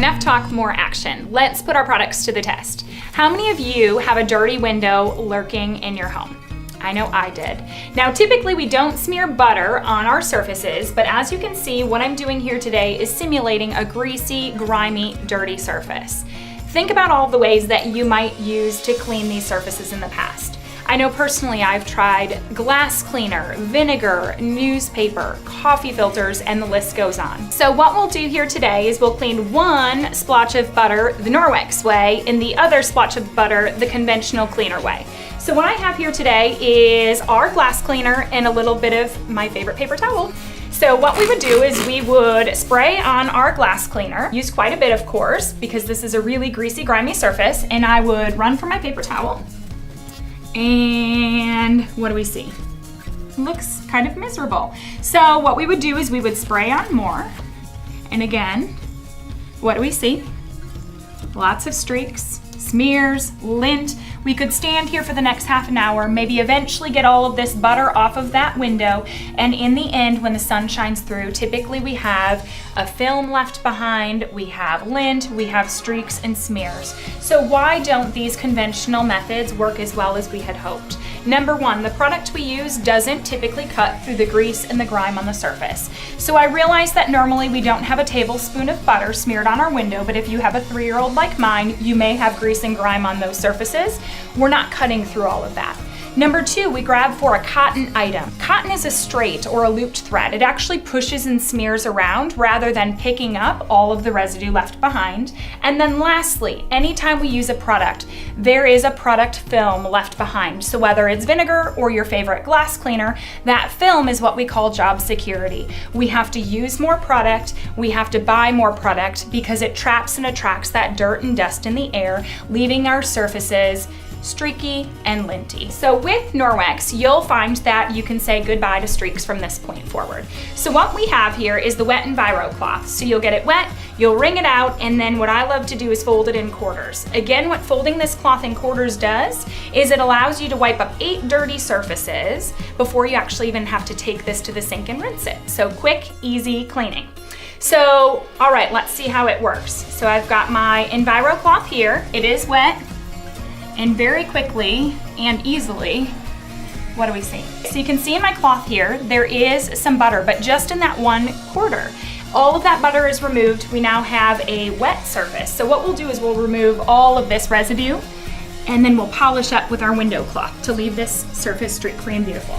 enough talk, more action. Let's put our products to the test. How many of you have a dirty window lurking in your home? I know I did. Now, typically we don't smear butter on our surfaces, but as you can see, what I'm doing here today is simulating a greasy, grimy, dirty surface. Think about all the ways that you might use to clean these surfaces in the past. I know personally I've tried glass cleaner, vinegar, newspaper, coffee filters, and the list goes on. So what we'll do here today is we'll clean one splotch of butter the Norwex way and the other splotch of butter the conventional cleaner way. So what I have here today is our glass cleaner and a little bit of my favorite paper towel. So what we would do is we would spray on our glass cleaner, use quite a bit of course because this is a really greasy, grimy surface, and I would run for my paper towel. And what do we see? Looks kind of miserable. So what we would do is we would spray on more. And again, what do we see? Lots of streaks, smears, lint. We could stand here for the next half an hour, maybe eventually get all of this butter off of that window, and in the end, when the sun shines through, typically we have a film left behind, we have lint, we have streaks and smears. So why don't these conventional methods work as well as we had hoped? Number one, the product we use doesn't typically cut through the grease and the grime on the surface. So I realize that normally we don't have a tablespoon of butter smeared on our window, but if you have a 3-year-old like mine, you may have grease and grime on those surfaces. We're not cutting through all of that. Number two, we grab for a cotton item. Cotton is a straight or a looped thread. It actually pushes and smears around rather than picking up all of the residue left behind. And then lastly, anytime we use a product, there is a product film left behind. So whether it's vinegar or your favorite glass cleaner, that film is what we call job security. We have to use more product, we have to buy more product because it traps and attracts that dirt and dust in the air, leaving our surfaces streaky and linty. So with Norwex, you'll find that you can say goodbye to streaks from this point forward. So what we have here is the wet Enviro cloth. So you'll get it wet, you'll wring it out, and then what I love to do is fold it in quarters. Again, what folding this cloth in quarters does is it allows you to wipe up 8 dirty surfaces before you actually even have to take this to the sink and rinse it. So quick, easy cleaning. So, all right, let's see how it works. So I've got my Enviro cloth here. It is wet. And very quickly and easily, what do we see? So you can see in my cloth here, there is some butter, but just in that 1/4. All of that butter is removed. We now have a wet surface. So what we'll do is we'll remove all of this residue and then we'll polish up with our window cloth to leave this surface streak-free and beautiful.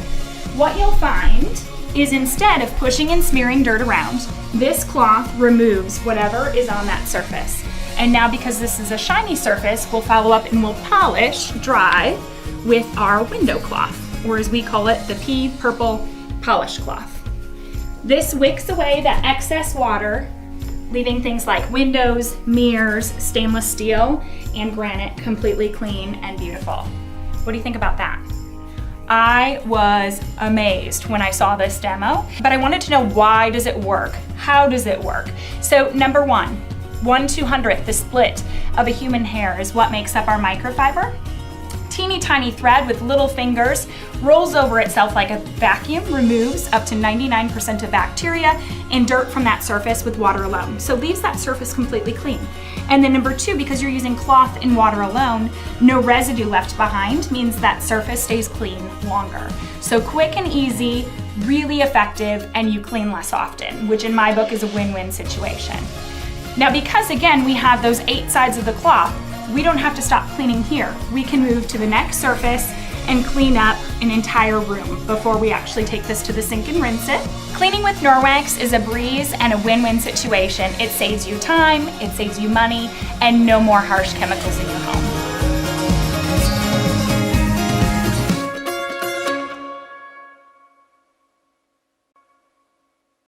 What you'll find is instead of pushing and smearing dirt around, this cloth removes whatever is on that surface. And now because this is a shiny surface, we'll follow up and we'll polish dry with our window cloth, or as we call it, the pea purple polish cloth. This wicks away that excess water, leaving things like windows, mirrors, stainless steel, and granite completely clean and beautiful. What do you think about that? I was amazed when I saw this demo, but I wanted to know, why does it work? How does it work? So number one, 1/200th, the split of a human hair is what makes up our microfiber. Teeny tiny thread with little fingers rolls over itself like a vacuum, removes up to 99% of bacteria and dirt from that surface with water alone. So leaves that surface completely clean. And then number two, because you're using cloth and water alone, no residue left behind means that surface stays clean longer. So quick and easy, really effective, and you clean less often, which in my book is a win-win situation. Now, because again, we have those 8 sides of the cloth, we don't have to stop cleaning here. We can move to the next surface and clean up an entire room before we actually take this to the sink and rinse it. Cleaning with Norwex is a breeze and a win-win situation. It saves you time, it saves you money, and no more harsh chemicals in your home.